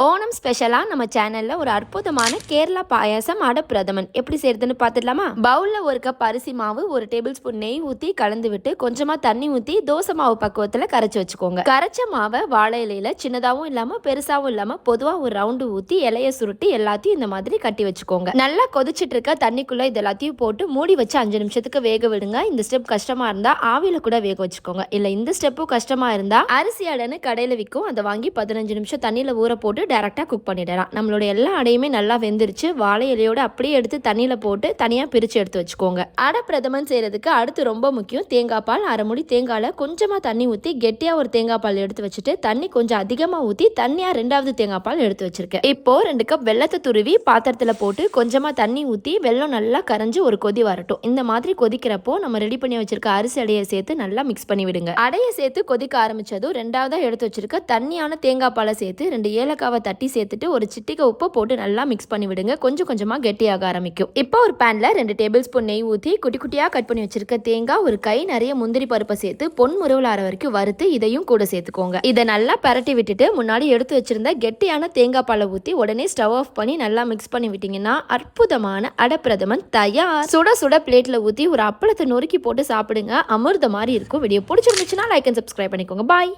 ஓணம் ஸ்பெஷலாக நம்ம சேனலில் ஒரு அற்புதமான கேரளா பாயாசம் அடப்பிரதமன் எப்படி செய்யறதுன்னு பார்த்துடலாமா? பவுலில் ஒரு கப் அரிசி மாவு, ஒரு டேபிள் ஸ்பூன் நெய் ஊற்றி கலந்து விட்டு கொஞ்சமாக தண்ணி ஊற்றி தோசை மாவு பக்குவத்தில் கரைச்சி வச்சுக்கோங்க. கரைச்ச மாவை வாழை இலையில சின்னதாகவும் இல்லாமல் பெருசாகவும் இல்லாமல் பொதுவாக ஒரு ரவுண்டு ஊற்றி இலையை சுருட்டி எல்லாத்தையும் இந்த மாதிரி கட்டி வச்சுக்கோங்க. நல்லா கொதிச்சிட்டு இருக்க தண்ணிக்குள்ளே இது எல்லாத்தையும் போட்டு மூடி வச்சு 5 நிமிஷத்துக்கு வேக விடுங்க. இந்த ஸ்டெப் கஷ்டமாக இருந்தால் ஆவியில் கூட வேக வச்சுக்கோங்க. இல்லை இந்த ஸ்டெப்பும் கஷ்டமாக இருந்தால் அரிசி அடைன்னு கடையில் விற்கும், அதை வாங்கி 15 நிமிஷம் தண்ணியில் ஊற போட்டு டைரெக்டாக குக் பண்ணிடலாம். நம்மளோட எல்லா அடையுமே நல்லா வெந்துருச்சு. வாழை இலையோட அப்படியே எடுத்து தண்ணியில் போட்டு தனியாக பிரித்து எடுத்து வச்சுக்கோங்க. அடை பிரதமன் செய்யறதுக்கு அடுத்து ரொம்ப முக்கியம் தேங்காய் பால். அரை முடி தேங்காயில் கொஞ்சமாக தண்ணி ஊற்றி கெட்டியாக ஒரு தேங்காய் பால் எடுத்து வச்சுட்டு தண்ணி கொஞ்சம் அதிகமாக ஊற்றி தண்ணியாக 2வது தேங்காய் பால் எடுத்து வச்சிருக்கேன். இப்போ 2 கப் வெள்ளத்தை துருவி பாத்திரத்தில் போட்டு கொஞ்சமாக தண்ணி ஊற்றி வெள்ளம் நல்லா கரைஞ்சி ஒரு கொதி வரட்டும். இந்த மாதிரி கொதிக்கிறப்போ நம்ம ரெடி பண்ணி வச்சிருக்க அரிசி அடையை சேர்த்து நல்லா மிக்ஸ் பண்ணி விடுங்க. அடையை சேர்த்து கொதிக்க ஆரம்பிச்சதும் 2வதா எடுத்து வச்சிருக்க தண்ணியான தேங்காய் பாலை சேர்த்து 2 ஏலக்காவை தட்டி சேர்த்துட்டு ஒரு சிட்டிகை உப்பு போட்டு நல்லா மிக்ஸ் பண்ணி விடுங்க. கொஞ்சம் கொஞ்சமாக கெட்டியாக ஆரம்பிக்கும். இப்போ ஒரு பேன்ல 2 டேபிள் ஸ்பூன் நெய் ஊற்றி குட்டி குட்டியாக கட் பண்ணி வச்சிருக்க தேங்காய், ஒரு கை நிறைய முந்திரி பருப்பை சேர்த்து பொன் முருவல் ஆற வரைக்கும் வறுத்து இதையும் கூட சேர்த்துக்கோங்க. இதை நல்லா பரட்டி விட்டுட்டு முன்னாடி எடுத்து வச்சிருந்த கெட்டியான தேங்காய் பாலை ஊற்றி உடனே ஸ்டவ் ஆஃப் பண்ணி நல்லா மிக்ஸ் பண்ணி விட்டீங்கன்னா அற்புதமான அடப்பிரதமன் தயார். சுட சுட பிளேட்ல ஊற்றி ஒரு அப்பளத்தை நொறுக்கி போட்டு சாப்பிடுங்க. அமிர்த மாதிரி இருக்கும். வீடியோ பிடிச்சிருந்துச்சுன்னா லைக் அண்ட் சப்ஸ்கிரைப் பண்ணிக்கோங்க. பாய்.